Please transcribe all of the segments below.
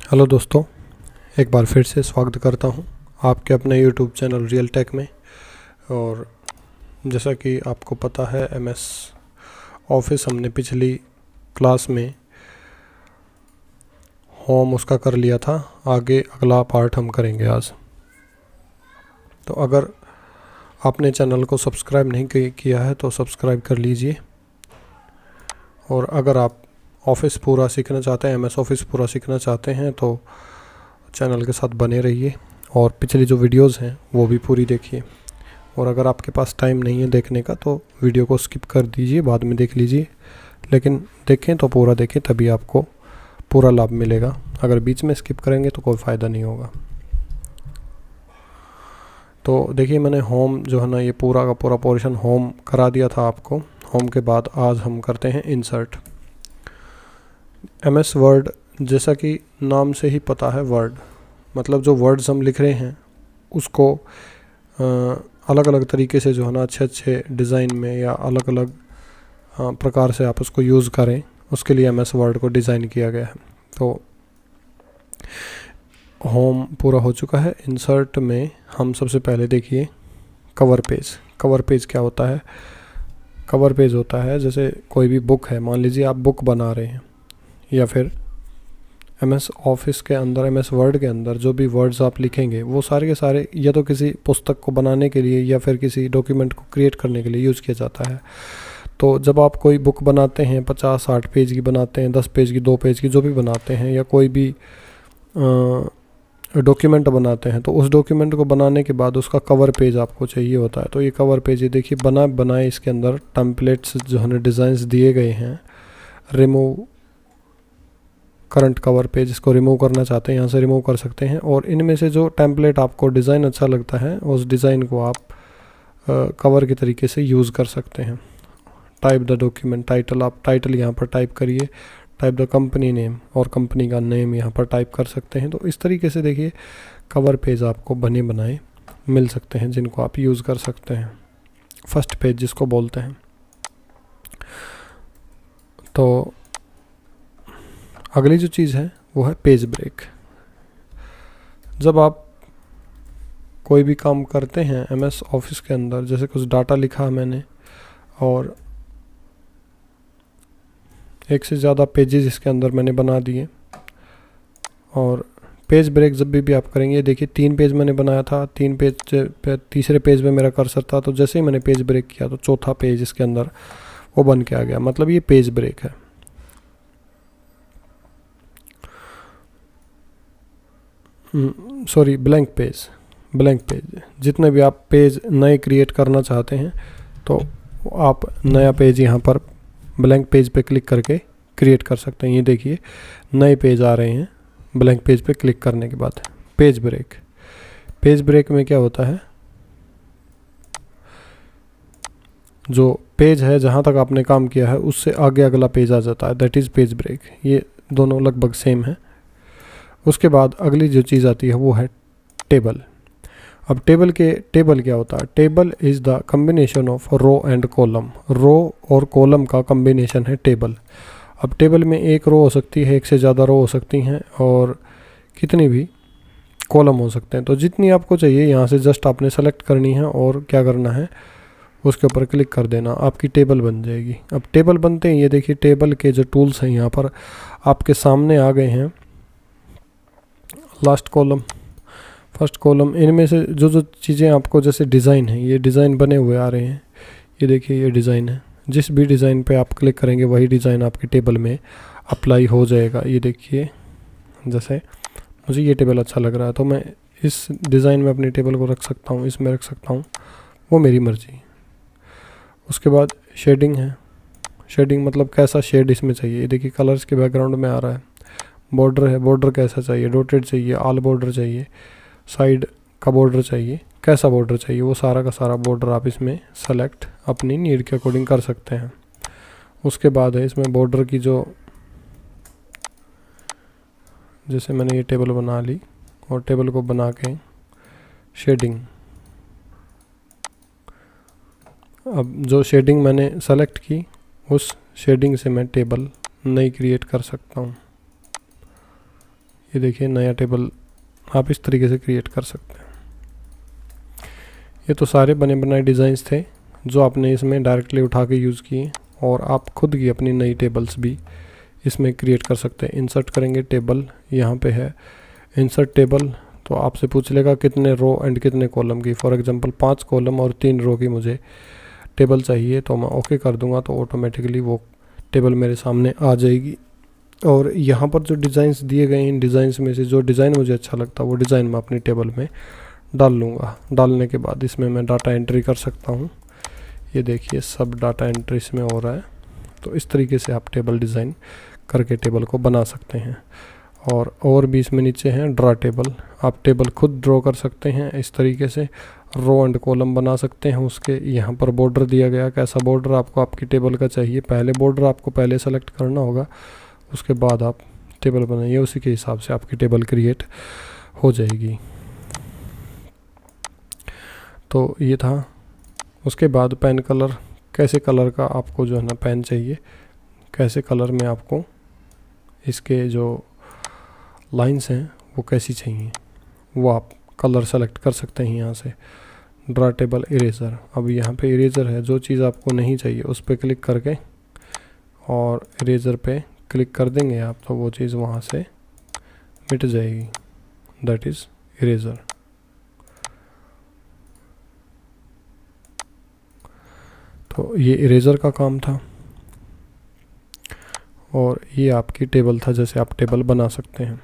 Hello दोस्तों, एक बार फिर से स्वागत करता हूं आपके अपने यूट्यूब चैनल रियल टेक में। और जैसा कि आपको पता है, एमएस ऑफिस हमने पिछली क्लास में होम उसका कर लिया था। आगे अगला पार्ट हम करेंगे आज। तो अगर आपने चैनल को सब्सक्राइब नहीं किया है तो सब्सक्राइब कर लीजिए। और अगर आप ऑफिस पूरा सीखना चाहते हैं, एमएस ऑफिस पूरा सीखना चाहते हैं तो चैनल के साथ बने रहिए और पिछली जो वीडियोस हैं वो भी पूरी देखिए। और अगर आपके पास टाइम नहीं है देखने का तो वीडियो को स्किप कर दीजिए, बाद में देख लीजिए। लेकिन देखें तो पूरा देखें, तभी आपको पूरा लाभ मिलेगा। अगर बीच में स्किप करेंगे तो कोई फ़ायदा नहीं होगा। तो देखिए, मैंने होम जो है ना, ये पूरा का पूरा पोर्शन होम करा दिया था आपको। होम के बाद आज हम करते हैं इंसर्ट। एमएस वर्ड, जैसा कि नाम से ही पता है, वर्ड मतलब जो वर्ड्स हम लिख रहे हैं उसको अलग अलग तरीके से जो है ना, अच्छे अच्छे डिज़ाइन में या अलग अलग प्रकार से आप उसको यूज़ करें, उसके लिए एमएस वर्ड को डिज़ाइन किया गया है। तो होम पूरा हो चुका है। इंसर्ट में हम सबसे पहले देखिए कवर पेज। कवर पेज क्या होता है? कवर पेज होता है जैसे कोई भी बुक है, मान लीजिए आप बुक बना रहे हैं, या फिर एमएस ऑफिस के अंदर, एमएस वर्ड के अंदर जो भी वर्ड्स आप लिखेंगे वो सारे के सारे या तो किसी पुस्तक को बनाने के लिए या फिर किसी डॉक्यूमेंट को क्रिएट करने के लिए यूज़ किया जाता है। तो जब आप कोई बुक बनाते हैं, 50-60 पेज की बनाते हैं, 10 पेज की, 2 पेज की, जो भी बनाते हैं, या कोई भी डॉक्यूमेंट बनाते हैं, तो उस डॉक्यूमेंट को बनाने के बाद उसका कवर पेज आपको चाहिए होता है। तो ये कवर पेज, ये देखिए बनाए इसके अंदर टेम्पलेट्स जो है डिज़ाइंस दिए गए हैं। रिमूव करंट कवर पेज, इसको रिमूव करना चाहते हैं यहाँ से रिमूव कर सकते हैं। और इनमें से जो टेम्पलेट आपको डिज़ाइन अच्छा लगता है उस डिज़ाइन को आप कवर के तरीके से यूज़ कर सकते हैं। टाइप द डॉक्यूमेंट टाइटल, आप टाइटल यहाँ पर टाइप करिए। टाइप द कंपनी नेम, और कंपनी का नेम यहाँ पर टाइप कर सकते हैं। तो इस तरीके से देखिए कवर पेज आपको बने बनाए मिल सकते हैं जिनको आप यूज़ कर सकते हैं। फर्स्ट पेज जिसको बोलते हैं। तो अगली जो चीज़ है वो है पेज ब्रेक। जब आप कोई भी काम करते हैं एमएस ऑफिस के अंदर, जैसे कुछ डाटा लिखा मैंने और एक से ज़्यादा पेजेस इसके अंदर मैंने बना दिए, और पेज ब्रेक जब भी आप करेंगे, देखिए 3 पेज मैंने बनाया था, 3 पेज पे तीसरे पेज पे मेरा कर्सर था, तो जैसे ही मैंने पेज ब्रेक किया तो चौथा पेज इसके अंदर वो बन के आ गया। मतलब ये पेज ब्रेक है। Sorry, blank page. Blank page, जितने भी आप पेज नए क्रिएट करना चाहते हैं तो आप नया पेज यहाँ पर ब्लैंक पेज पे क्लिक करके क्रिएट कर सकते हैं। ये देखिए नए पेज आ रहे हैं ब्लैंक पेज पे क्लिक करने के बाद। Page break. पेज ब्रेक में क्या होता है, जो पेज है जहाँ तक आपने काम किया है उससे आगे अगला पेज आ जाता है, दैट इज़ पेज ब्रेक। ये दोनों लगभग सेम है। उसके बाद अगली जो चीज़ आती है वो है टेबल। अब टेबल क्या होता है? Table is the combination of row and column. Row और कॉलम का कम्बिनेशन है टेबल। अब टेबल में एक रो हो सकती है, एक से ज़्यादा रो हो सकती हैं, और कितनी भी कॉलम हो सकते हैं। तो जितनी आपको चाहिए यहाँ से जस्ट आपने सेलेक्ट करनी है और क्या करना है, उसके ऊपर क्लिक कर देना, आपकी टेबल बन जाएगी। अब टेबल बनते हैं, ये देखिए टेबल के जो टूल्स हैं यहाँ पर आपके सामने आ गए हैं। लास्ट कॉलम, फर्स्ट कॉलम, इनमें से जो जो चीज़ें आपको, जैसे डिज़ाइन है, ये डिज़ाइन बने हुए आ रहे हैं। ये देखिए ये डिज़ाइन है, जिस भी डिज़ाइन पे आप क्लिक करेंगे वही डिज़ाइन आपकी टेबल में अप्लाई हो जाएगा। ये देखिए, जैसे मुझे ये टेबल अच्छा लग रहा है तो मैं इस डिज़ाइन में अपनी टेबल को रख सकता हूँ, इसमें रख सकता हूँ, वो मेरी मर्ज़ी। उसके बाद शेडिंग है। शेडिंग मतलब कैसा शेड इसमें चाहिए। ये देखिए कलर्स के बैकग्राउंड में आ रहा है। बॉर्डर है, बॉर्डर कैसा चाहिए, डॉटेड चाहिए, ऑल बॉर्डर चाहिए, साइड का बॉर्डर चाहिए, कैसा बॉर्डर चाहिए, वो सारा का सारा बॉर्डर आप इसमें सेलेक्ट अपनी नीड के अकॉर्डिंग कर सकते हैं। उसके बाद है इसमें बॉर्डर की जो, जैसे मैंने ये टेबल बना ली और टेबल को बना के शेडिंग। अब जो शेडिंग मैंने सेलेक्ट की उस शेडिंग से मैं टेबल नई क्रिएट कर सकता हूँ। ये देखिए नया टेबल आप इस तरीके से क्रिएट कर सकते हैं। ये तो सारे बने बनाए डिज़ाइंस थे जो आपने इसमें डायरेक्टली उठा के यूज़ किए, और आप खुद की अपनी नई टेबल्स भी इसमें क्रिएट कर सकते हैं। इंसर्ट करेंगे टेबल, यहाँ पे है इंसर्ट टेबल, तो आपसे पूछ लेगा कितने रो एंड कितने कॉलम की। फॉर एग्जांपल 5 कॉलम और 3 रो की मुझे टेबल चाहिए, तो मैं ओके कर दूंगा तो ऑटोमेटिकली वो टेबल मेरे सामने आ जाएगी। और यहाँ पर जो डिज़ाइंस दिए गए हैं, इन डिज़ाइंस में से जो डिज़ाइन मुझे अच्छा लगता है वो डिज़ाइन मैं अपनी टेबल में डाल लूँगा। डालने के बाद इसमें मैं डाटा एंट्री कर सकता हूँ। ये देखिए सब डाटा एंट्री इसमें हो रहा है। तो इस तरीके से आप टेबल डिज़ाइन करके टेबल को बना सकते हैं। और भी इसमें नीचे हैं ड्रा टेबल, आप टेबल खुद ड्रॉ कर सकते हैं। इस तरीके से रो एंड कॉलम बना सकते हैं। उसके यहाँ पर बॉर्डर दिया गया, कैसा बॉर्डर आपको आपकी टेबल का चाहिए, पहले बॉर्डर आपको पहले सेलेक्ट करना होगा, उसके बाद आप टेबल बनाइए, उसी के हिसाब से आपकी टेबल क्रिएट हो जाएगी। तो ये था। उसके बाद पेन कलर, कैसे कलर का आपको जो है ना पेन चाहिए, कैसे कलर में आपको इसके जो लाइंस हैं वो कैसी चाहिए, वो आप कलर सेलेक्ट कर सकते हैं यहाँ से। ड्रा टेबल इरेज़र, अब यहाँ पे इरेज़र है, जो चीज़ आपको नहीं चाहिए उस पर क्लिक करके और इरेज़र पे क्लिक कर देंगे आप, तो वो चीज़ वहाँ से मिट जाएगी। That is eraser. तो ये इरेज़र का काम था, और ये आपकी टेबल था, जैसे आप टेबल बना सकते हैं।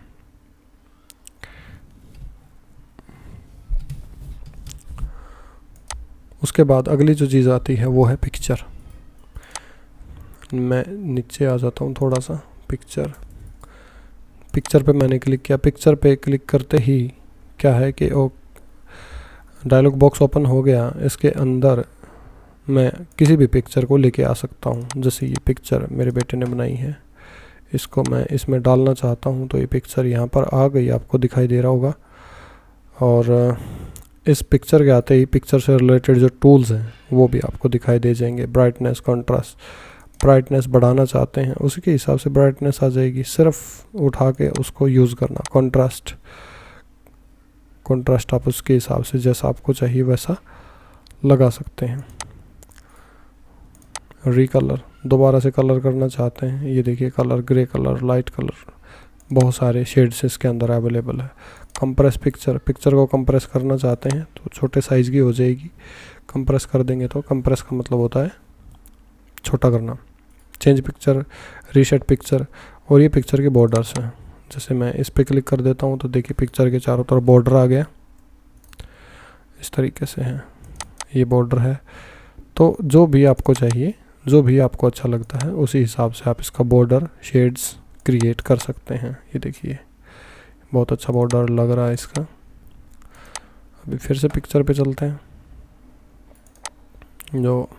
उसके बाद अगली जो चीज़ आती है वो है पिक्चर। मैं नीचे आ जाता हूँ थोड़ा सा। पिक्चर पे मैंने क्लिक किया। पिक्चर पे क्लिक करते ही क्या है कि वो डायलॉग बॉक्स ओपन हो गया। इसके अंदर मैं किसी भी पिक्चर को लेके आ सकता हूँ। जैसे ये पिक्चर मेरे बेटे ने बनाई है, इसको मैं इसमें डालना चाहता हूँ, तो ये पिक्चर यहाँ पर आ गई, आपको दिखाई दे रहा होगा। और इस पिक्चर के आते ही पिक्चर से रिलेटेड जो टूल्स हैं वो भी आपको दिखाई दे जाएंगे। ब्राइटनेस, कॉन्ट्रास्ट, ब्राइटनेस बढ़ाना चाहते हैं उसी के हिसाब से ब्राइटनेस आ जाएगी, सिर्फ उठा के उसको यूज़ करना। कॉन्ट्रास्ट आप उसके हिसाब से जैसा आपको चाहिए वैसा लगा सकते हैं। रीकलर, दोबारा से कलर करना चाहते हैं, ये देखिए colour, grey colour, light colour, बहुत सारे शेड्स इसके अंदर अवेलेबल है। कंप्रेस पिक्चर, पिक्चर को कंप्रेस करना चाहते हैं तो छोटे साइज़ की हो जाएगी, कंप्रेस कर देंगे तो कंप्रेस का मतलब होता है छोटा करना। चेंज पिक्चर, रीसेट पिक्चर, और ये पिक्चर के बॉर्डर्स हैं। जैसे मैं इस पर क्लिक कर देता हूँ तो देखिए पिक्चर के चारों तरफ बॉर्डर आ गया, इस तरीके से है, ये बॉर्डर है। तो जो भी आपको चाहिए, जो भी आपको अच्छा लगता है उसी हिसाब से आप इसका बॉर्डर शेड्स क्रिएट कर सकते हैं। ये देखिए बहुत अच्छा बॉर्डर लग रहा है इसका। अभी फिर से पिक्चर पे चलते हैं। जो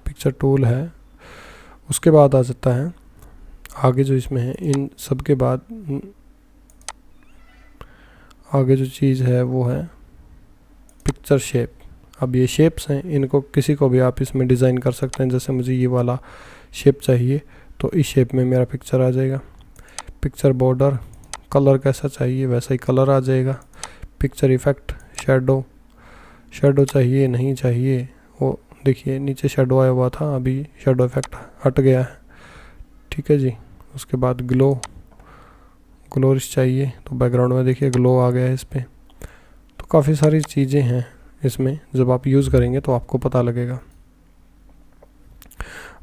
पिक्चर टूल है उसके बाद आ जाता है आगे जो इसमें है, इन सब के बाद आगे जो चीज़ है वो है पिक्चर शेप। अब ये शेप्स हैं, इनको किसी को भी आप इसमें डिज़ाइन कर सकते हैं। जैसे मुझे ये वाला शेप चाहिए तो इस शेप में मेरा पिक्चर आ जाएगा। पिक्चर बॉर्डर, कलर कैसा चाहिए वैसा ही कलर आ जाएगा। पिक्चर इफ़ेक्ट, शेडो चाहिए नहीं चाहिए, वो देखिए नीचे शेडो आया हुआ था, अभी शेडो इफ़ेक्ट हट गया है, ठीक है जी। उसके बाद ग्लोरिश चाहिए तो बैकग्राउंड में देखिए ग्लो आ गया है इस पर। तो काफ़ी सारी चीज़ें हैं इसमें, जब आप यूज़ करेंगे तो आपको पता लगेगा।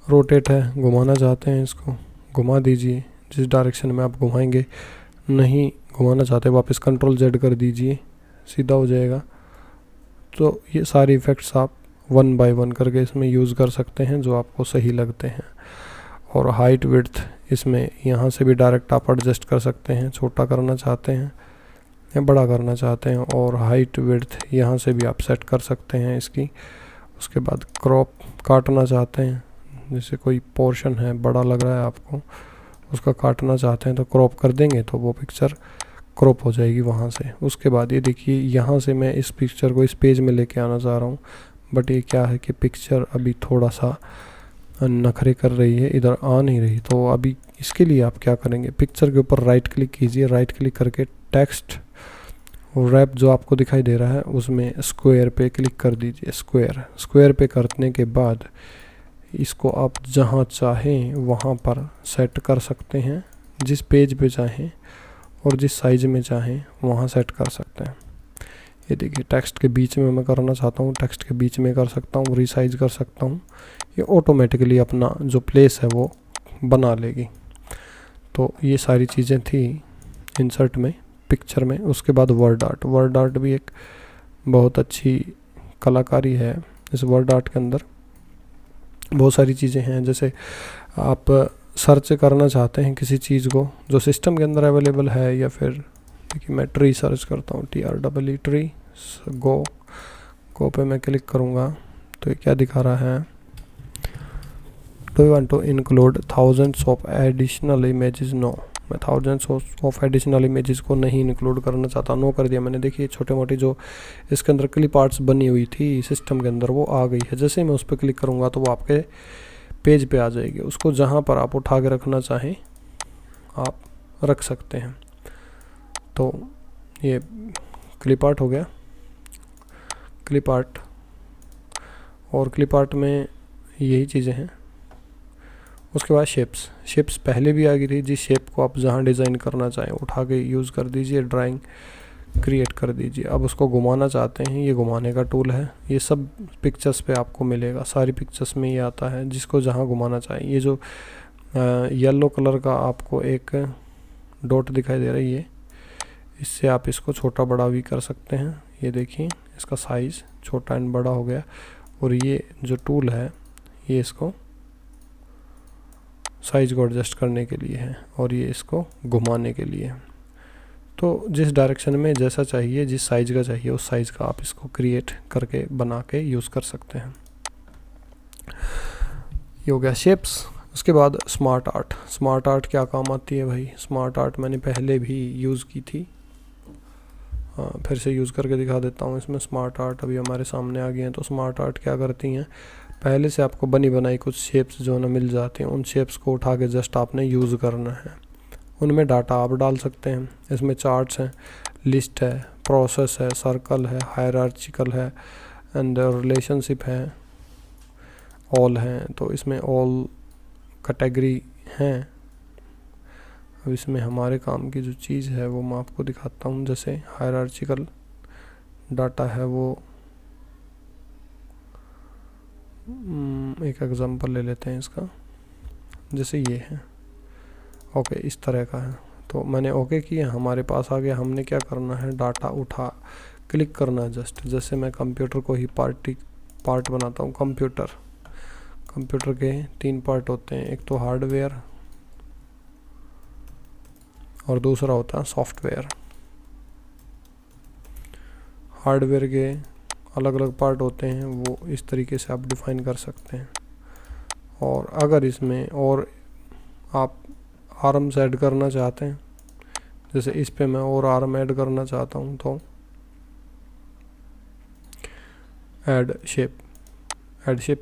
रोटेट है, घुमाना चाहते हैं इसको घुमा दीजिए जिस डायरेक्शन में आप घुमाएंगे। नहीं घुमाना चाहते वापस कंट्रोल जेड कर दीजिए, सीधा हो जाएगा। तो ये सारे इफ़ेक्ट्स आप 1 बाय 1 करके इसमें यूज़ कर सकते हैं जो आपको सही लगते हैं। और हाइट विड्थ इसमें यहाँ से भी डायरेक्ट आप एडजस्ट कर सकते हैं, छोटा करना चाहते हैं या बड़ा करना चाहते हैं। और हाइट विड्थ यहाँ से भी आप सेट कर सकते हैं इसकी। उसके बाद क्रॉप काटना चाहते हैं, जैसे कोई पोर्शन है बड़ा लग रहा है आपको, उसका काटना चाहते हैं तो क्रॉप कर देंगे तो वो पिक्चर क्रॉप हो जाएगी वहाँ से। उसके बाद ये देखिए यहाँ से मैं इस पिक्चर को इस पेज में लेके आना चाह रहा हूँ, बट ये क्या है कि पिक्चर अभी थोड़ा सा नखरे कर रही है, इधर आ नहीं रही। तो अभी इसके लिए आप क्या करेंगे, पिक्चर के ऊपर राइट क्लिक कीजिए, राइट क्लिक करके टेक्स्ट रैप जो आपको दिखाई दे रहा है उसमें स्क्वायर पे क्लिक कर दीजिए। स्क्वायर पे करने के बाद इसको आप जहाँ चाहें वहाँ पर सेट कर सकते हैं, जिस पेज पे चाहें और जिस साइज़ में चाहें वहाँ सेट कर सकते हैं। ये देखिए टेक्स्ट के बीच में मैं करना चाहता हूँ, टेक्स्ट के बीच में कर सकता हूँ, रिसाइज कर सकता हूँ। ये ऑटोमेटिकली अपना जो प्लेस है वो बना लेगी। तो ये सारी चीज़ें थी इंसर्ट में, पिक्चर में। उसके बाद वर्ड आर्ट भी एक बहुत अच्छी कलाकारी है। इस वर्ड आर्ट के अंदर बहुत सारी चीज़ें हैं, जैसे आप सर्च करना चाहते हैं किसी चीज़ को जो सिस्टम के अंदर अवेलेबल है, या फिर देखिए मैं ट्री सर्च करता हूँ, TREE ट्री, गो पे मैं क्लिक करूँगा तो ये क्या दिखा रहा है, do you want to include thousands of additional images? No, मैं थाउजेंड्स ऑफ एडिशनल इमेजेस को नहीं इंक्लूड करना चाहता, नो कर दिया मैंने। देखिए छोटे मोटी जो इसके अंदर क्लिप आर्ट्स बनी हुई थी सिस्टम के अंदर वो आ गई है। जैसे ही मैं उस पर क्लिक करूँगा तो वो आपके पेज पे आ जाएगी। उसको जहाँ पर आप उठा के रखना चाहें आप रख सकते हैं। तो ये क्लिप आर्ट हो गया, क्लिप आर्ट। और क्लिप आर्ट में यही चीज़ें हैं। उसके बाद शेप्स पहले भी आ गई थी। जिस शेप को आप जहाँ डिज़ाइन करना चाहें उठा के यूज़ कर दीजिए, ड्राइंग क्रिएट कर दीजिए। अब उसको घुमाना चाहते हैं, ये घुमाने का टूल है। ये सब पिक्चर्स पे आपको मिलेगा, सारी पिक्चर्स में ये आता है, जिसको जहाँ घुमाना चाहें। ये जो येलो कलर का आपको एक डॉट दिखाई दे रही है, इससे आप इसको छोटा बड़ा भी कर सकते हैं। ये देखिए इसका साइज़ छोटा एंड बड़ा हो गया। और ये जो टूल है ये इसको साइज़ को एडजस्ट करने के लिए है, और ये इसको घुमाने के लिए है। तो जिस डायरेक्शन में जैसा चाहिए, जिस साइज़ का चाहिए उस साइज़ का आप इसको क्रिएट करके बना के यूज़ कर सकते हैं। ये हो गया शेप्स। उसके बाद स्मार्ट आर्ट क्या काम आती है भाई? स्मार्ट आर्ट मैंने पहले भी यूज़ की थी, फिर से यूज़ करके दिखा देता हूँ। इसमें स्मार्ट आर्ट अभी हमारे सामने आ गए हैं। तो स्मार्ट आर्ट क्या करती हैं, पहले से आपको बनी बनाई कुछ शेप्स जो ना मिल जाती हैं, उन शेप्स को उठा के जस्ट आपने यूज़ करना है। उनमें डाटा आप डाल सकते हैं। इसमें चार्ट्स हैं, लिस्ट है, प्रोसेस है, सर्कल है, हायरार्चिकल है एंड रिलेशनशिप है, ऑल हैं। तो इसमें ऑल कैटेगरी हैं। अब इसमें हमारे काम की जो चीज़ है वो मैं आपको दिखाता हूँ। जैसे हायरार्चिकल डाटा है वो एक एग्जांपल ले लेते हैं इसका। जैसे ये है, ओके, इस तरह का है। तो मैंने ओके किया, हमारे पास आ गया। हमने क्या करना है, डाटा उठा क्लिक करना है जस्ट। जैसे मैं कंप्यूटर को ही पार्ट बनाता हूँ। कंप्यूटर के 3 पार्ट होते हैं, एक तो हार्डवेयर और दूसरा होता है सॉफ्टवेयर। हार्डवेयर के अलग अलग पार्ट होते हैं, वो इस तरीके से आप डिफाइन कर सकते हैं। और अगर इसमें और आप आर्म्स ऐड करना चाहते हैं, जैसे इस पे मैं और आर्म ऐड करना चाहता हूँ, तो ऐड शेप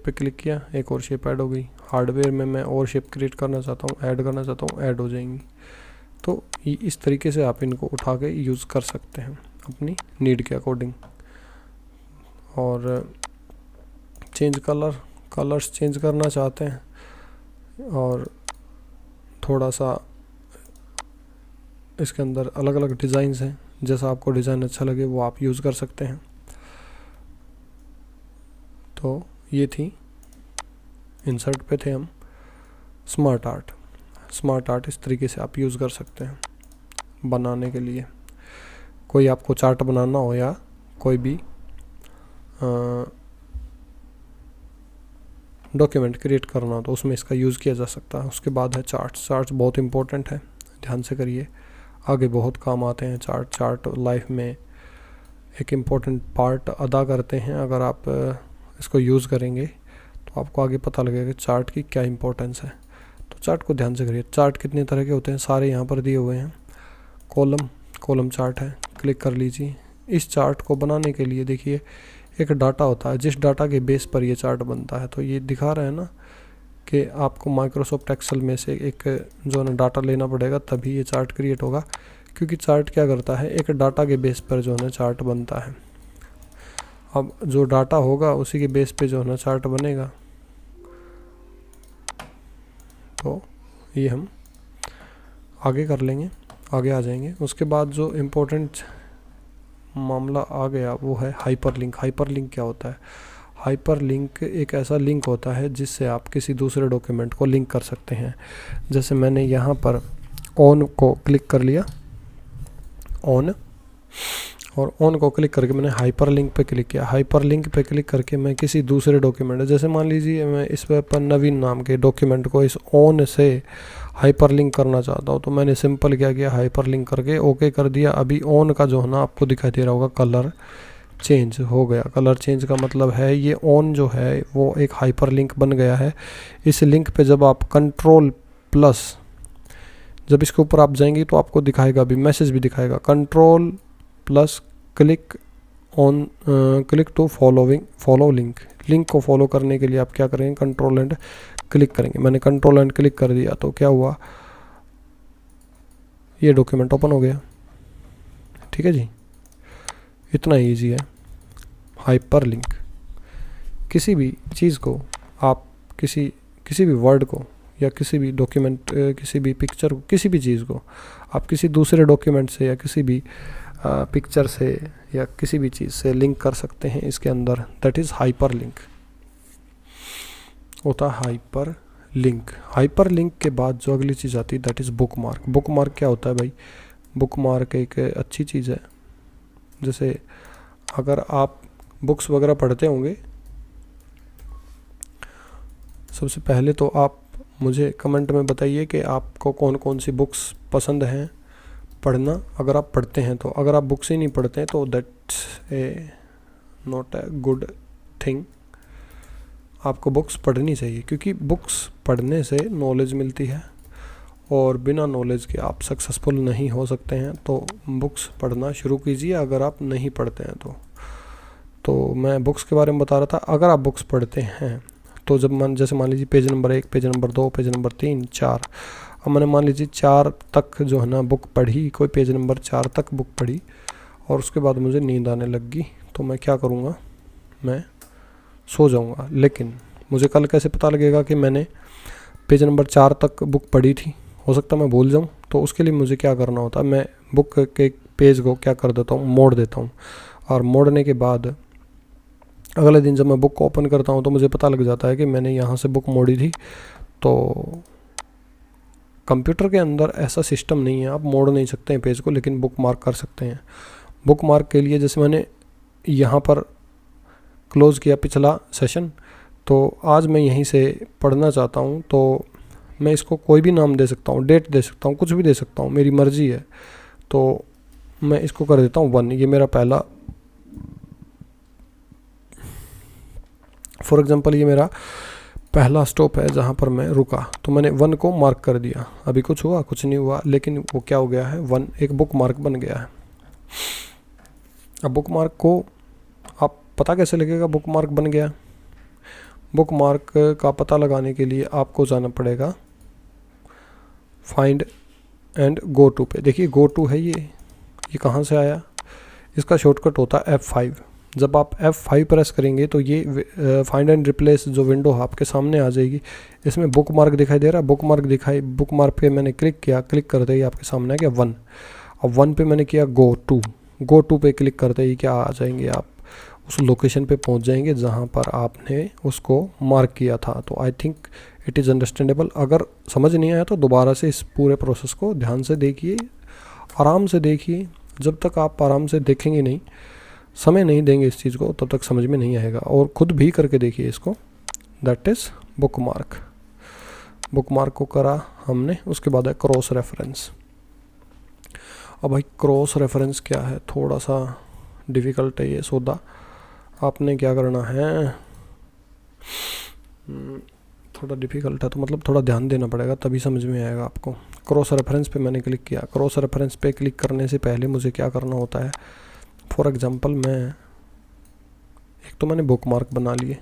पे क्लिक किया, एक और शेप ऐड हो गई। हार्डवेयर में मैं और शेप क्रिएट करना चाहता हूँ, ऐड करना चाहता हूँ, ऐड हो जाएंगी। तो इस तरीके से आप इनको उठा के यूज़ कर सकते हैं अपनी नीड के अकॉर्डिंग। और कलर्स चेंज करना चाहते हैं और थोड़ा सा इसके अंदर अलग अलग डिज़ाइंस हैं, जैसा आपको डिज़ाइन अच्छा लगे वो आप यूज़ कर सकते हैं। तो ये थी, इंसर्ट पे थे हम। स्मार्ट आर्ट इस तरीके से आप यूज़ कर सकते हैं बनाने के लिए। कोई आपको चार्ट बनाना हो या कोई भी डॉक्यूमेंट क्रिएट करना हो तो उसमें इसका यूज़ किया जा सकता है। उसके बाद है चार्ट्स बहुत इंपॉर्टेंट है, ध्यान से करिए, आगे बहुत काम आते हैं। चार्ट लाइफ में एक इम्पोर्टेंट पार्ट अदा करते हैं। अगर आप इसको यूज़ करेंगे तो आपको आगे पता लगेगा कि चार्ट की क्या इंपॉर्टेंस है। तो चार्ट को ध्यान से करिए। चार्ट कितने तरह के होते हैं सारे यहाँ पर दिए हुए हैं। कॉलम चार्ट है, क्लिक कर लीजिए। इस चार्ट को बनाने के लिए देखिए एक डाटा होता है, जिस डाटा के बेस पर ये चार्ट बनता है। तो ये दिखा रहा है ना, कि आपको माइक्रोसॉफ्ट एक्सेल में से एक जो है ना डाटा लेना पड़ेगा, तभी ये चार्ट क्रिएट होगा। क्योंकि चार्ट क्या करता है, एक डाटा के बेस पर जो है ना चार्ट बनता है। अब जो डाटा होगा उसी के बेस पे जो है ना चार्ट बनेगा। तो ये हम आगे कर लेंगे, आगे आ जाएंगे। उसके बाद जो इम्पोर्टेंट मामला आ गया वो है हाइपरलिंक। हाइपरलिंक क्या होता है? हाइपरलिंक एक ऐसा लिंक होता है जिससे आप किसी दूसरे डॉक्यूमेंट को लिंक कर सकते हैं। जैसे मैंने यहाँ पर ऑन को क्लिक कर लिया, ऑन, और ऑन को क्लिक करके मैंने हाइपरलिंक पे क्लिक किया। हाइपरलिंक पे क्लिक करके मैं किसी दूसरे डॉक्यूमेंट, जैसे मान लीजिए मैं इस पर नवीन नाम के डॉक्यूमेंट को इस ऑन से हाइपरलिंक करना चाहता हूँ, तो मैंने सिंपल क्या किया, हाइपरलिंक करके ओके कर दिया। अभी ऑन का जो है ना आपको दिखाई दे रहा होगा कलर चेंज हो गया। कलर चेंज का मतलब है ये ऑन जो है वो एक हाइपरलिंक बन गया है। इस लिंक पे जब आप कंट्रोल प्लस, जब इसके ऊपर आप जाएंगे तो आपको दिखाएगा, अभी मैसेज भी दिखाएगा, control plus click on click to follow link. Link को फॉलो करने के लिए आप क्या करेंगे, कंट्रोल एंड क्लिक करेंगे। मैंने कंट्रोल एंड क्लिक कर दिया तो क्या हुआ, ये डॉक्यूमेंट ओपन हो गया। ठीक है जी, इतना ईजी है हाइपरलिंक। किसी भी चीज़ को आप किसी भी वर्ड को या किसी भी डॉक्यूमेंट, किसी भी पिक्चर को, किसी भी चीज़ को आप किसी दूसरे डॉक्यूमेंट से या किसी भी पिक्चर से या किसी भी चीज़ से लिंक कर सकते हैं इसके अंदर। दैट इज़ हाइपरलिंक होता है, हाइपर लिंक। हाइपर लिंक के बाद जो अगली चीज़ आती है that is book mark. Book mark क्या होता है भाई? बुक मार्क एक अच्छी चीज़ है। जैसे अगर आप बुक्स वगैरह पढ़ते होंगे, सबसे पहले तो आप मुझे कमेंट में बताइए कि आपको कौन कौन सी बुक्स पसंद हैं पढ़ना, अगर आप पढ़ते हैं तो। अगर आप बुक्स ही नहीं पढ़ते हैं तो that's a not a good thing. आपको बुक्स पढ़नी चाहिए, क्योंकि बुक्स पढ़ने से नॉलेज मिलती है और बिना नॉलेज के आप सक्सेसफुल नहीं हो सकते हैं। तो बुक्स पढ़ना शुरू कीजिए अगर आप नहीं पढ़ते हैं तो मैं बुक्स के बारे में बता रहा था। अगर आप बुक्स पढ़ते हैं तो जब जैसे मान लीजिए page number 1, page number 2, page number 3, 4, अब मैंने मान लीजिए 4 तक जो है ना बुक पढ़ी, कोई पेज नंबर 4 तक बुक पढ़ी और उसके बाद मुझे नींद आने लगी, तो मैं क्या करूँगा, मैं सो जाऊँगा। लेकिन मुझे कल कैसे पता लगेगा कि मैंने पेज नंबर 4 तक बुक पढ़ी थी? हो सकता है मैं भूल जाऊँ। तो उसके लिए मुझे क्या करना होता है, मैं बुक के पेज को क्या कर देता हूँ, मोड़ देता हूँ। और मोड़ने के बाद अगले दिन जब मैं बुक को ओपन करता हूँ तो मुझे पता लग जाता है कि मैंने यहाँ से बुक मोड़ी थी। तो कंप्यूटर के अंदर ऐसा सिस्टम नहीं है, आप मोड़ नहीं सकते हैं पेज को, लेकिन बुक मार्क कर सकते हैं। बुक मार्क के लिए जैसे मैंने यहाँ पर क्लोज़ किया पिछला सेशन, तो आज मैं यहीं से पढ़ना चाहता हूँ तो मैं इसको कोई भी नाम दे सकता हूँ, डेट दे सकता हूँ, कुछ भी दे सकता हूँ, मेरी मर्ज़ी है। तो मैं इसको कर देता हूँ 1, ये मेरा पहला, फॉर एग्ज़ाम्पल ये मेरा पहला स्टॉप है जहाँ पर मैं रुका, तो मैंने 1 को मार्क कर दिया। अभी कुछ हुआ? कुछ नहीं हुआ, लेकिन वो क्या हो गया है, 1 एक बुक मार्क बन गया है। अब बुक मार्क को आप पता कैसे लगेगा बुक मार्क बन गया? बुक मार्क का पता लगाने के लिए आपको जाना पड़ेगा फाइंड एंड गो टू पे। देखिए गो टू है ये कहाँ से आया? इसका शॉर्टकट होता है F5। जब आप F5 प्रेस करेंगे तो ये फाइंड एंड रिप्लेस जो विंडो आपके सामने आ जाएगी। इसमें बुक मार्क दिखाई दे रहा है, बुक मार्क पे मैंने क्लिक किया, क्लिक करते ही आपके सामने आ गया 1। अब 1 पे मैंने किया गो टू पे क्लिक करते ही क्या आ जाएंगे, आप उस लोकेशन पे पहुंच जाएंगे जहां पर आपने उसको मार्क किया था। तो I think it is understandable. अगर समझ नहीं आया तो दोबारा से इस पूरे प्रोसेस को ध्यान से देखिए, आराम से देखिए। जब तक आप आराम से देखेंगे नहीं, समय नहीं देंगे इस चीज़ को, तब तक समझ में नहीं आएगा। और ख़ुद भी करके देखिए इसको। That is book mark. Book mark को करा हमने, उसके बाद है क्रॉस रेफरेंस। अब भाई क्रॉस रेफरेंस क्या है, थोड़ा सा डिफ़िकल्ट है ये सौदा। आपने क्या करना है, थोड़ा डिफ़िकल्ट है तो मतलब थोड़ा ध्यान देना पड़ेगा, तभी समझ में आएगा आपको। क्रॉस रेफरेंस पे मैंने क्लिक किया। क्रॉस रेफरेंस पे क्लिक करने से पहले मुझे क्या करना होता है, फॉर एग्ज़ाम्पल मैं एक तो मैंने बुक मार्क बना लिए,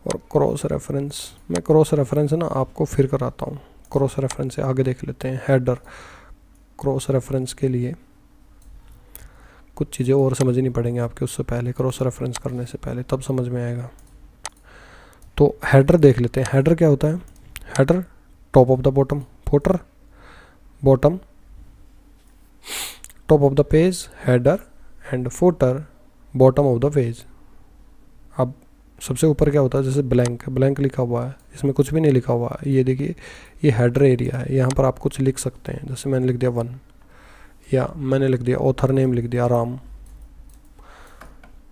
और क्रॉस रेफरेंस, मैं क्रॉस रेफरेंस ना आपको फिर कराता हूँ, क्रॉस रेफरेंस से आगे देख लेते हैं। हेडर क्रॉस रेफरेंस के लिए कुछ चीज़ें और समझनी पड़ेंगी आपके, उससे पहले क्रॉस रेफरेंस करने से पहले, तब समझ में आएगा। तो हेडर देख लेते हैं। हेडर क्या होता है? Header top of the bottom, footer bottom top of the page header, and footer bottom of the page. अब सबसे ऊपर क्या होता है? जैसे ब्लैंक, ब्लैंक लिखा हुआ है, इसमें कुछ भी नहीं लिखा हुआ है, ये देखिए ये हेडर एरिया है, यहाँ पर आप कुछ लिख सकते हैं। जैसे मैंने लिख दिया 1, या मैंने लिख दिया ऑथर नेम, लिख दिया राम,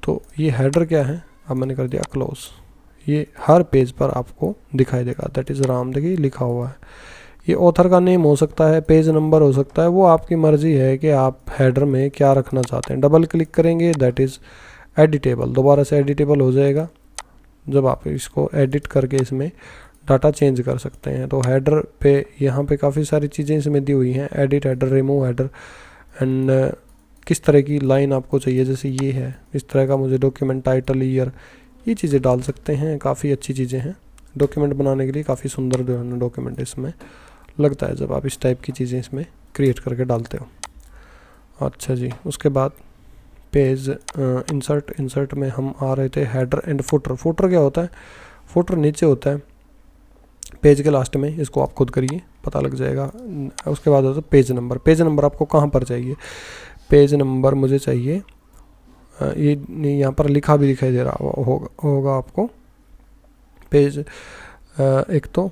तो ये हेडर क्या है? अब मैंने कर दिया क्लोज, ये हर पेज पर आपको दिखाई देगा, दैट इज़ राम, देखिए लिखा हुआ है। ये ऑथर का नेम हो सकता है, पेज नंबर हो सकता है, वो आपकी मर्जी है कि आप हेडर में क्या रखना चाहते हैं। डबल क्लिक करेंगे, दैट इज़ एडिटेबल, दोबारा से एडिटेबल हो जाएगा जब आप इसको एडिट करके इसमें डाटा चेंज कर सकते हैं। तो हेडर पे यहाँ पे काफ़ी सारी चीज़ें इसमें दी हुई हैं, edit header, remove header, and किस तरह की लाइन आपको चाहिए, जैसे ये है इस तरह का मुझे डॉक्यूमेंट टाइटल, ईयर, ये चीज़ें डाल सकते हैं। काफ़ी अच्छी चीज़ें हैं डॉक्यूमेंट बनाने के लिए, काफ़ी सुंदर जो है डॉक्यूमेंट इसमें लगता है जब आप इस टाइप की चीज़ें इसमें क्रिएट करके डालते हो। अच्छा जी, उसके बाद पेज इंसर्ट में हम आ रहे थे हेडर एंड फुटर। फुटर क्या होता है? फुटर नीचे होता है पेज के लास्ट में, इसको आप खुद करिए पता लग जाएगा। उसके बाद होता है पेज नंबर। पेज नंबर आपको कहाँ पर चाहिए? पेज नंबर मुझे चाहिए, ये यहाँ पर लिखा भी दिखाई दे रहा होगा आपको। पेज एक तो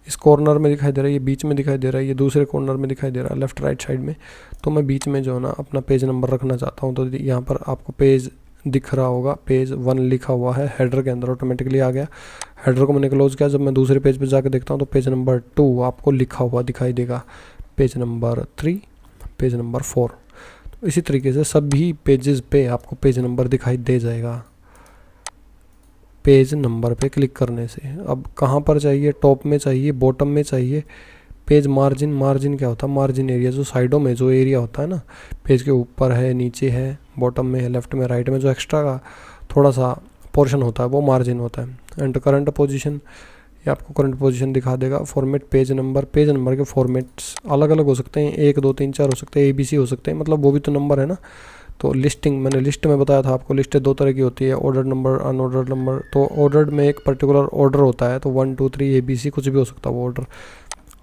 इस कॉर्नर में दिखाई दे रहा है, ये बीच में दिखाई दे रहा है, ये दूसरे कॉर्नर में दिखाई दे रहा है, लेफ्ट राइट साइड में। तो मैं बीच में जो है ना अपना पेज नंबर रखना चाहता हूँ, तो यहाँ पर आपको पेज दिख रहा होगा, पेज 1 लिखा हुआ है, हेडर के अंदर ऑटोमेटिकली आ गया। हेडर को मैंने क्लोज किया, जब मैं दूसरे पेज पे जाकर देखता हूँ तो पेज नंबर 2 आपको लिखा हुआ दिखाई देगा, पेज नंबर 3, पेज नंबर 4। तो इसी तरीके से सभी पेजेस पे आपको पेज नंबर दिखाई दे जाएगा पेज नंबर पे क्लिक करने से। अब कहाँ पर चाहिए? टॉप में चाहिए, बॉटम में चाहिए। पेज मार्जिन, मार्जिन क्या होता है? मार्जिन एरिया, जो साइडों में जो एरिया होता है ना, पेज के ऊपर है, नीचे है, बॉटम में है, लेफ्ट में, राइट में, जो एक्स्ट्रा का थोड़ा सा पोर्शन होता है वो मार्जिन होता है। एंड करंट पोजीशन, ये आपको करंट पोजीशन दिखा देगा। Format page number, page number के फॉर्मेट्स अलग अलग हो सकते हैं, 1 2 3 4 हो सकते हैं, ABC हो सकते हैं, मतलब वो भी तो नंबर है ना। तो लिस्टिंग, मैंने लिस्ट में बताया था आपको, लिस्ट 2 तरह की होती है, ऑर्डर नंबर, अनऑर्डर्ड नंबर। तो ऑर्डर्ड में एक पर्टिकुलर ऑर्डर होता है, तो 1 2 3 ABC कुछ भी हो सकता है वो ऑर्डर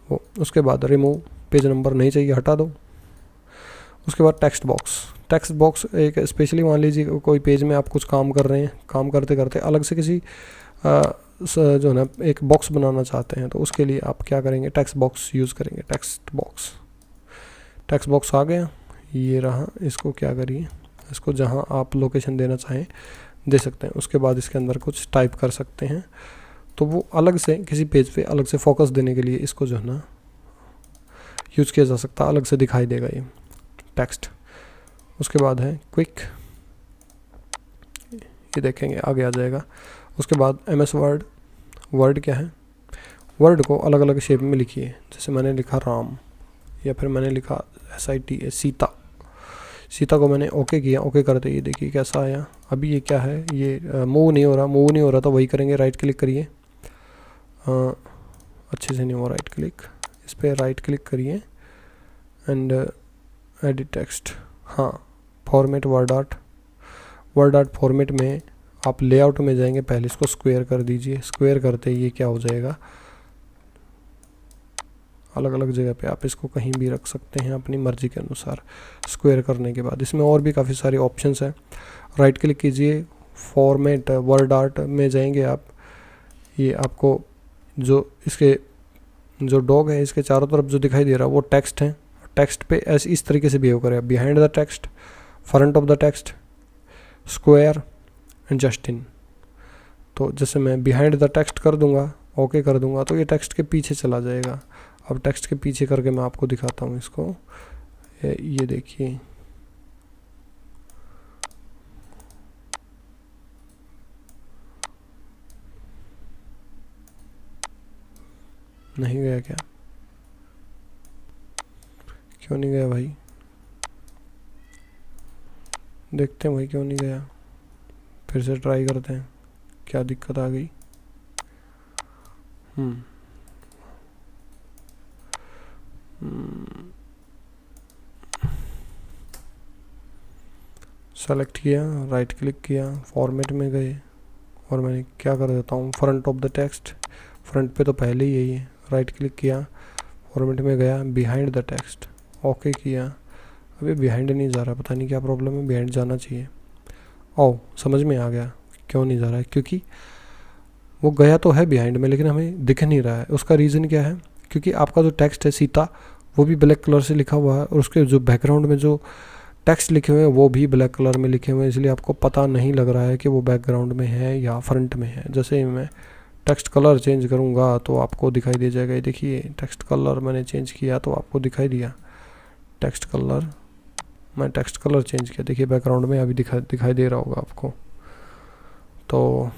वो। उसके बाद रिमूव, पेज नंबर नहीं चाहिए, हटा दो। उसके बाद टेक्स्ट बॉक्स। टेक्स्ट बॉक्स एक स्पेशली, मान लीजिए कोई पेज में आप कुछ काम कर रहे हैं, काम करते करते अलग से किसी जो है ना एक बॉक्स बनाना चाहते हैं, तो उसके लिए आप क्या करेंगे? टेक्स्ट बॉक्स यूज़ करेंगे। टेक्स्ट बॉक्स, टेक्स्ट बॉक्स आ गया, ये रहा। इसको क्या करिए, इसको जहाँ आप लोकेशन देना चाहें दे सकते हैं। उसके बाद इसके अंदर कुछ टाइप कर सकते हैं, तो वो अलग से किसी पेज पे अलग से फोकस देने के लिए इसको जो है ना यूज़ किया जा सकता है, अलग से दिखाई देगा ये टेक्स्ट। उसके बाद है क्विक, ये देखेंगे आगे आ जाएगा। उसके बाद MS वर्ड। वर्ड क्या है? वर्ड को अलग अलग शेप में लिखिए, जैसे मैंने लिखा राम, या फिर मैंने लिखा SITA सीता। सीता को मैंने ओके किया, ओके करते ये देखिए कैसा आया। अभी ये क्या है? ये मूव नहीं हो रहा, मूव नहीं हो रहा, तो वही करेंगे, राइट क्लिक करिए। अच्छे से नहीं हुआ राइट क्लिक, इस पर राइट क्लिक करिए एंड एडिट टेक्स्ट। हाँ, format word art. Word art format में आप लेआउट में जाएंगे, पहले इसको स्क्वायर कर दीजिए। स्क्वायर करते ही ये क्या हो जाएगा, अलग अलग जगह पे आप इसको कहीं भी रख सकते हैं अपनी मर्जी के अनुसार। स्क्वायर करने के बाद इसमें और भी काफ़ी सारे ऑप्शंस हैं। राइट क्लिक कीजिए, फॉर्मेट वर्ड आर्ट में जाएंगे आप। ये आपको जो इसके जो डॉग है इसके चारों तरफ जो दिखाई दे रहा है वो टेक्स्ट है। टेक्स्ट पे ऐसे इस तरीके से बिहेव करें, behind the text, front of the text, square and just in. तो जैसे मैं बिहाइंड द टेक्स्ट कर दूंगा, ओके कर दूंगा, तो ये टेक्स्ट के पीछे चला जाएगा। अब टेक्स्ट के पीछे करके मैं आपको दिखाता हूँ इसको, ये देखिए नहीं गया क्या? क्यों नहीं गया भाई? देखते हैं भाई क्यों नहीं गया, फिर से ट्राई करते हैं, क्या दिक्कत आ गई। सेलेक्ट किया, राइट क्लिक किया, फॉर्मेट में गए और मैंने क्या कर देता हूँ, front of the text, front पे तो पहले ही यही है, राइट क्लिक किया, फॉर्मेट में गया, बिहाइंड द टेक्स्ट, ओके किया। अभी बिहाइंड नहीं जा रहा, पता नहीं क्या प्रॉब्लम है, बिहाइंड जाना चाहिए। ओ समझ में आ गया क्यों नहीं जा रहा है, क्योंकि वो गया तो है बिहाइंड में लेकिन हमें दिख नहीं रहा है। उसका रीज़न क्या है, क्योंकि आपका जो टेक्स्ट है सीता वो भी ब्लैक कलर से लिखा हुआ है और उसके जो बैकग्राउंड में जो टेक्स्ट लिखे हुए हैं वो भी ब्लैक कलर में लिखे हुए हैं, इसलिए आपको पता नहीं लग रहा है कि वो बैकग्राउंड में है या फ्रंट में है। जैसे ही मैं टेक्स्ट कलर चेंज करूँगा तो आपको दिखाई दे जाएगा। ये देखिए टेक्स्ट कलर मैंने चेंज किया तो आपको दिखाई दिया टेक्स्ट कलर, मैं टेक्स्ट कलर चेंज किया, देखिए बैकग्राउंड में अभी दिखाई दे रहा होगा आपको। तो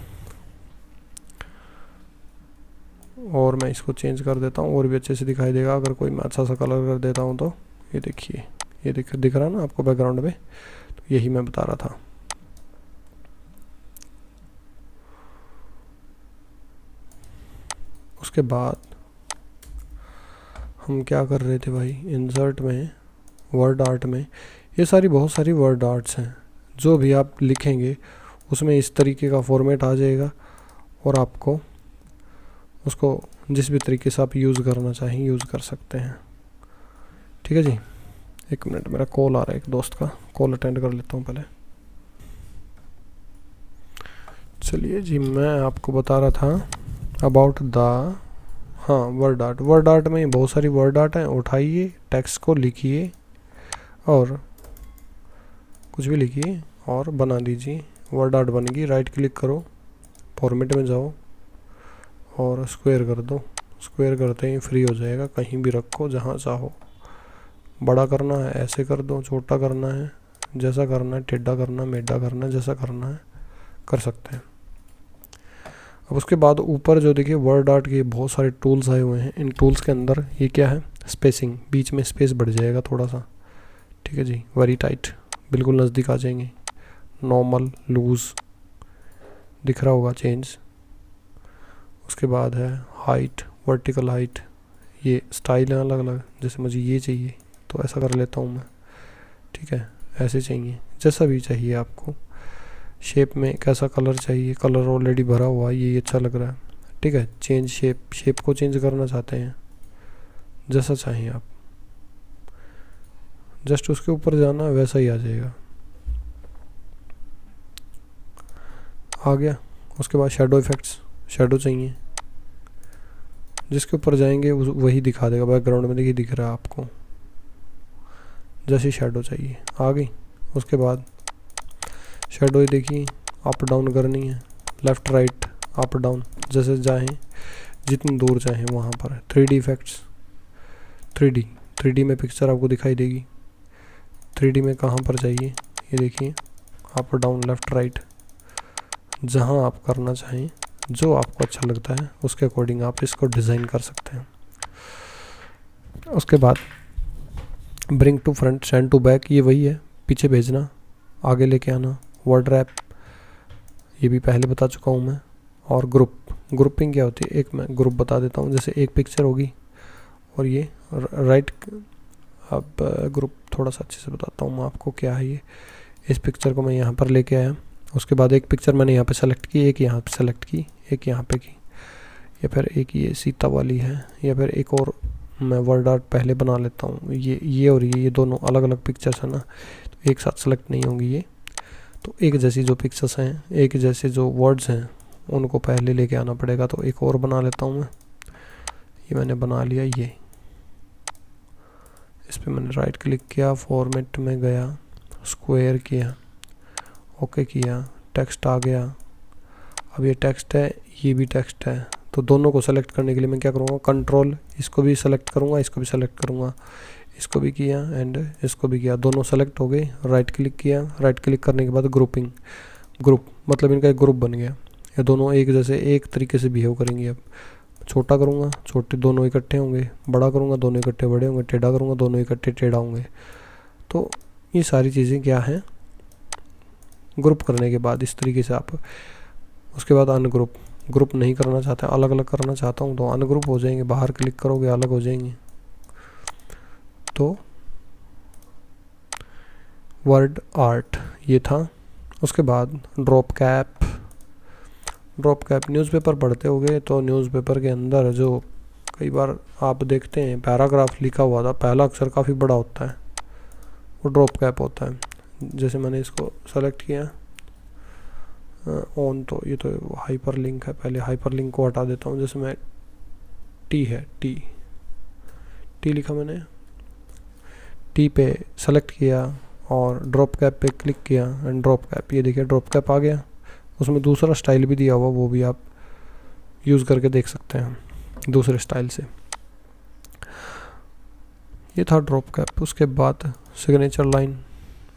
और मैं इसको चेंज कर देता हूँ और भी अच्छे से दिखाई देगा अगर कोई मैं अच्छा सा कलर कर देता हूँ तो। ये देखिए ये दिख रहा है ना आपको बैकग्राउंड में, तो यही मैं बता रहा था। उसके बाद हम क्या कर रहे थे भाई, इंसर्ट में, वर्ड आर्ट में, ये सारी बहुत सारी वर्ड आर्ट्स हैं, जो भी आप लिखेंगे उसमें इस तरीके का फॉर्मेट आ जाएगा और आपको उसको जिस भी तरीके से आप यूज़ करना चाहें यूज़ कर सकते हैं। ठीक है जी, एक मिनट मेरा कॉल आ रहा है एक दोस्त का, कॉल अटेंड कर लेता हूँ पहले। चलिए जी, मैं आपको बता रहा था अबाउट द, हाँ वर्ड आर्ट। वर्ड आर्ट में बहुत सारी वर्ड आर्ट हैं, उठाइए टेक्स्ट को लिखिए और कुछ भी लिखिए और बना दीजिए, वर्ड आर्ट बनेगी। राइट क्लिक करो, फॉर्मेट में जाओ और स्क्वायर कर दो, स्क्वायर करते ही फ्री हो जाएगा, कहीं भी रखो जहाँ चाहो। बड़ा करना है ऐसे कर दो, छोटा करना है जैसा करना है, टेढ़ा करना मेढ़ा करना है, जैसा करना है कर सकते हैं। अब उसके बाद ऊपर जो देखिए वर्ड आर्ट के बहुत सारे टूल्स आए हुए हैं, इन टूल्स के अंदर ये क्या है, स्पेसिंग, बीच में स्पेस बढ़ जाएगा थोड़ा सा। ठीक है जी, वेरी टाइट, बिल्कुल नज़दीक आ जाएंगे, नॉर्मल, लूज़ दिख रहा होगा चेंज। उसके बाद है हाइट, वर्टिकल हाइट, ये स्टाइल है अलग अलग, जैसे मुझे ये चाहिए तो ऐसा कर लेता हूँ मैं। ठीक है, ऐसे चाहिए, जैसा भी चाहिए आपको। शेप में कैसा कलर चाहिए, कलर ऑलरेडी भरा हुआ है, ये अच्छा लग रहा है। ठीक है, चेंज शेप, शेप को चेंज करना चाहते हैं, जैसा चाहिए आप, जस्ट उसके ऊपर जाना वैसा ही आ जाएगा। आ गया। उसके बाद शेडो इफेक्ट्स, शेडो चाहिए, जिसके ऊपर जाएंगे वही दिखा देगा, बैकग्राउंड में देखिए दिख रहा है आपको, जैसी शेडो चाहिए आ गई। उसके बाद शेडो ही देखिए अप डाउन करनी है, लेफ़्ट राइट अप डाउन, जैसे चाहें जितनी दूर चाहें वहाँ पर। 3D इफेक्ट्स, 3D में पिक्चर आपको दिखाई देगी। 3D में कहाँ पर चाहिए, ये देखिए अप डाउन लेफ़्ट राइट, जहाँ आप करना चाहें, जो आपको अच्छा लगता है उसके अकॉर्डिंग आप इसको डिज़ाइन कर सकते हैं। उसके बाद bring to front, send to back, ये वही है, पीछे भेजना, आगे लेके आना। वर्ड रैप, ये भी पहले बता चुका हूँ मैं। और ग्रुपिंग क्या होती है, एक मैं ग्रुप बता देता हूँ। जैसे एक पिक्चर होगी और ये राइट, अब ग्रुप थोड़ा सा अच्छे से बताता हूँ मैं आपको क्या है ये। इस पिक्चर को मैं यहाँ पर लेके आया, उसके बाद एक पिक्चर मैंने यहाँ पे सेलेक्ट की, एक यहाँ पे सेलेक्ट की, एक यहाँ पे की, या फिर एक ये सीता वाली है, या फिर एक और मैं वर्ड आर्ट पहले बना लेता हूँ। ये और ये दोनों अलग अलग पिक्चर्स हैं ना, तो एक साथ सेलेक्ट नहीं होंगी ये, तो एक जैसी जो पिक्चर्स हैं, एक जैसे जो वर्ड्स हैं, उनको पहले लेके आना पड़ेगा। तो एक और बना लेता हूँ मैं, ये मैंने बना लिया। ये इस पर मैंने राइट क्लिक किया, फॉर्मेट में गया, स्क्वायर किया, ओके किया, टेक्स्ट आ गया। अब ये टेक्स्ट है, ये भी टेक्स्ट है, तो दोनों को सेलेक्ट करने के लिए मैं क्या करूँगा, कंट्रोल, इसको भी सेलेक्ट करूँगा, इसको भी सेलेक्ट करूँगा, इसको भी किया एंड इसको भी किया, दोनों सेलेक्ट हो गए। राइट क्लिक किया, राइट क्लिक करने के बाद ग्रुपिंग, ग्रुप मतलब इनका एक ग्रुप बन गया, ये दोनों एक जैसे एक तरीके से बिहेव करेंगे। अब छोटा करूँगा, छोटे दोनों इकट्ठे होंगे, बड़ा करूँगा, दोनों इकट्ठे बड़े होंगे, टेढ़ा करूँगा, दोनों इकट्ठे टेढ़ा होंगे। तो ये सारी चीज़ें क्या हैं, ग्रुप करने के बाद इस तरीके से आप। उसके बाद अनग्रुप, ग्रुप नहीं करना चाहते, अलग अलग करना चाहता हूँ तो अनग्रुप हो जाएंगे, बाहर क्लिक करोगे अलग हो जाएंगे। तो वर्ड आर्ट ये था। उसके बाद drop cap. Drop cap newspaper पढ़ते होगे तो न्यूज़पेपर के अंदर जो कई बार आप देखते हैं पैराग्राफ लिखा हुआ था, पहला अक्षर काफ़ी बड़ा होता है, वो ड्रॉप कैप होता है। जैसे मैंने इसको सेलेक्ट किया ऑन, तो ये तो हाइपर लिंक है, पहले हाइपर लिंक को हटा देता हूँ। जैसे मैं टी है, टी लिखा मैंने, टी पे सेलेक्ट किया और ड्रॉप कैप पे क्लिक किया एंड ड्रॉप कैप, ये देखिए ड्रॉप कैप आ गया। उसमें दूसरा स्टाइल भी दिया हुआ, वो भी आप यूज़ करके देख सकते हैं दूसरे स्टाइल से। ये था ड्रॉप कैप। उसके बाद सिग्नेचर लाइन,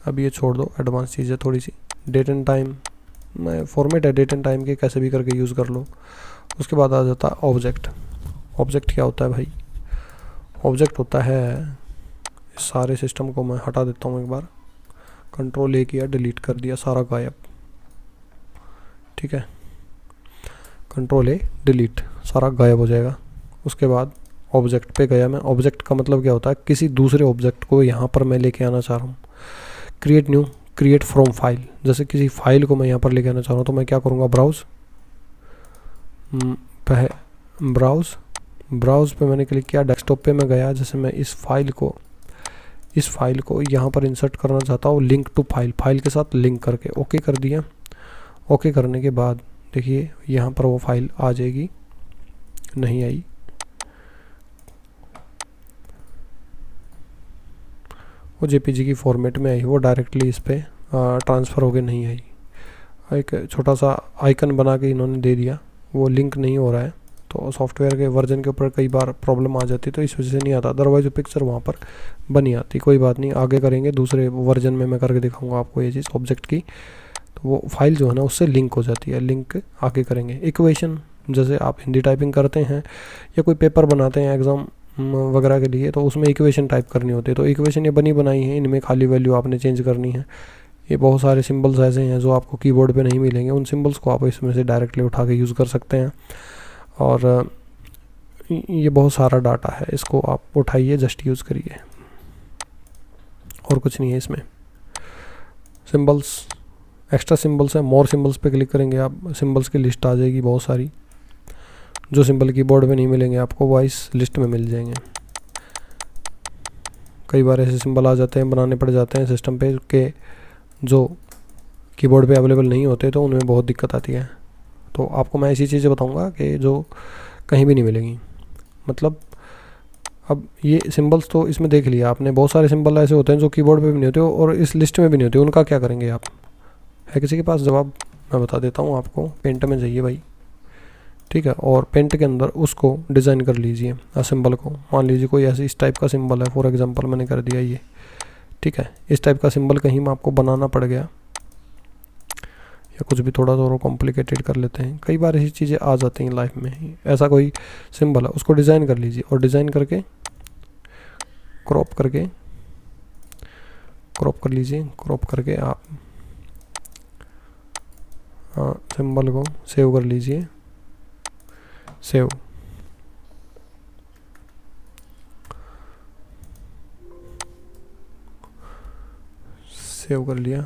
अब ये छोड़ दो, एडवांस चीज़ है थोड़ी सी। डेट एंड टाइम, मैं फॉर्मेट है डेट एंड टाइम के, कैसे भी करके यूज़ कर लो। उसके बाद आ जाता है ऑब्जेक्ट। ऑब्जेक्ट क्या होता है भाई? ऑब्जेक्ट होता है, इस सारे सिस्टम को मैं हटा देता हूँ एक बार, कंट्रोल ए किया, डिलीट कर दिया, सारा गायब। ठीक है, कंट्रोल ए डिलीट, सारा गायब हो जाएगा। उसके बाद ऑब्जेक्ट पे गया मैं। ऑब्जेक्ट का मतलब क्या होता है? किसी दूसरे ऑब्जेक्ट को यहाँ पर मैं लेके आना चाह रहा हूँ। Create new, create from file, जैसे किसी फाइल को मैं यहाँ पर लेके आना चाह रहा हूँ तो मैं क्या करूँगा, ब्राउज़ पे मैंने क्लिक किया, डेस्कटॉप पे मैं गया। जैसे मैं इस फाइल को यहाँ पर इंसर्ट करना चाहता हूँ, लिंक टू फाइल के साथ लिंक करके ओके कर दिया। ओके करने के बाद देखिए यहाँ पर वो फाइल आ जाएगी, नहीं आई, वो जेपीजी की फॉर्मेट में आई, वो डायरेक्टली इस पे ट्रांसफ़र होके नहीं आई। एक छोटा सा आइकन बना के इन्होंने दे दिया, वो लिंक नहीं हो रहा है, तो सॉफ्टवेयर के वर्जन के ऊपर कई बार प्रॉब्लम आ जाती है, तो इस वजह से नहीं आता। अदरवाइज वो पिक्चर वहाँ पर बनी आती। कोई बात नहीं, आगे करेंगे, दूसरे वर्जन में मैं करके दिखाऊंगा आपको ये चीज़ ऑब्जेक्ट की। तो वो फाइल जो है ना उससे लिंक हो जाती है, लिंक आगे करेंगे। इक्वेशन, जैसे आप हिंदी टाइपिंग करते हैं या कोई पेपर बनाते हैं एग्ज़ाम वगैरह के लिए, तो उसमें इक्वेशन टाइप करनी होती है, तो इक्वेशन ये बनी बनाई है, इनमें खाली वैल्यू आपने चेंज करनी है। ये बहुत सारे सिंबल्स ऐसे हैं जो आपको कीबोर्ड पे नहीं मिलेंगे, उन सिंबल्स को आप इसमें से डायरेक्टली उठा के यूज़ कर सकते हैं। और ये बहुत सारा डाटा है, इसको आप उठाइए, जस्ट यूज़ करिए, और कुछ नहीं है इसमें। सिंबल्स, एक्स्ट्रा सिंबल्स हैं, मोर सिंबल्स पे क्लिक करेंगे आप, सिंबल्स की लिस्ट आ जाएगी बहुत सारी। जो सिंबल कीबोर्ड में नहीं मिलेंगे आपको वो इस लिस्ट में मिल जाएंगे। कई बार ऐसे सिंबल आ जाते हैं, बनाने पड़ जाते हैं सिस्टम पे के जो कीबोर्ड पे अवेलेबल नहीं होते, तो उनमें बहुत दिक्कत आती है। तो आपको मैं ऐसी चीज़ें बताऊंगा कि जो कहीं भी नहीं मिलेंगी। मतलब अब ये सिंबल्स तो इसमें देख लिया आपने, बहुत सारे सिंबल ऐसे होते हैं जो कीबोर्ड पे भी नहीं होते और इस लिस्ट में भी नहीं होते, उनका क्या करेंगे आप? है किसी के पास जवाब? मैं बता देता हूँ आपको। पेंट में जाइए भाई, ठीक है, और पेंट के अंदर उसको डिज़ाइन कर लीजिए, सिंबल को। मान लीजिए कोई ऐसी इस टाइप का सिंबल है, फॉर एग्जांपल मैंने कर दिया ये, ठीक है। इस टाइप का सिंबल कहीं में आपको बनाना पड़ गया या कुछ भी, थोड़ा सा कॉम्प्लिकेटेड कर लेते हैं, कई बार ऐसी चीज़ें आ जाती हैं लाइफ में। ऐसा कोई सिंबल है, उसको डिज़ाइन कर लीजिए, और डिज़ाइन करके क्रॉप कर लीजिए। क्रॉप करके आप सिंबल को सेव कर लीजिए, सेव कर लिया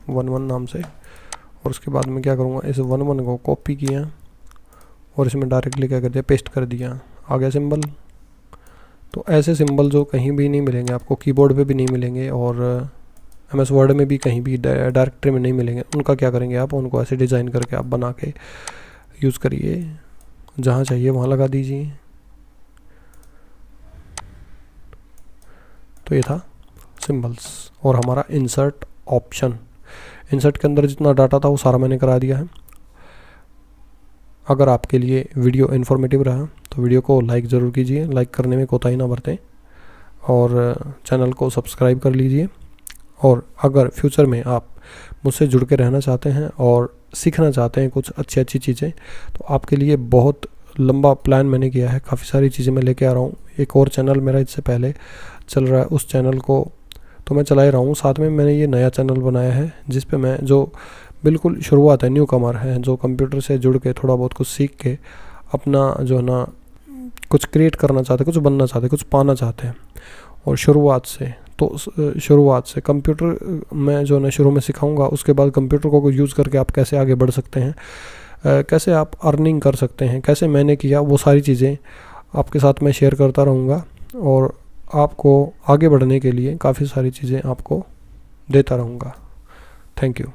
1 नाम से। और उसके बाद में क्या करूँगा, इस 1 को कॉपी किया और इसमें डायरेक्टली क्या कर दिया, पेस्ट कर दिया, आ गया सिंबल। तो ऐसे सिंबल जो कहीं भी नहीं मिलेंगे आपको, कीबोर्ड पे भी नहीं मिलेंगे और MS वर्ड में भी कहीं भी डायरेक्टरी में नहीं मिलेंगे, उनका क्या करेंगे आप, उनको ऐसे डिज़ाइन करके आप बना के यूज़ करिए, जहाँ चाहिए वहाँ लगा दीजिए। तो ये था सिंबल्स और हमारा इंसर्ट ऑप्शन। इंसर्ट के अंदर जितना डाटा था वो सारा मैंने करा दिया है। अगर आपके लिए वीडियो इन्फॉर्मेटिव रहा तो वीडियो को लाइक ज़रूर कीजिए, लाइक करने में कोताही ना बरतें, और चैनल को सब्सक्राइब कर लीजिए। और अगर फ्यूचर में आप मुझसे जुड़ के रहना चाहते हैं और सीखना चाहते हैं कुछ अच्छी चीज़ें, तो आपके लिए बहुत लंबा प्लान मैंने किया है, काफ़ी सारी चीज़ें मैं लेके आ रहा हूँ। एक और चैनल मेरा इससे पहले चल रहा है, उस चैनल को तो मैं चला ही रहा हूँ, साथ में मैंने ये नया चैनल बनाया है जिस पे मैं जो बिल्कुल शुरुआत है, न्यू कमर है, जो कंप्यूटर से जुड़ के थोड़ा बहुत कुछ सीख के अपना जो है ना कुछ क्रिएट करना चाहते हैं, कुछ बनना चाहते हैं, कुछ पाना चाहते हैं। और शुरुआत से शुरुआत से कंप्यूटर मैं जो है ना शुरू में सिखाऊंगा, उसके बाद कंप्यूटर को यूज़ करके आप कैसे आगे बढ़ सकते हैं, कैसे आप अर्निंग कर सकते हैं, कैसे मैंने किया, वो सारी चीज़ें आपके साथ मैं शेयर करता रहूँगा और आपको आगे बढ़ने के लिए काफ़ी सारी चीज़ें आपको देता रहूँगा। Thank you.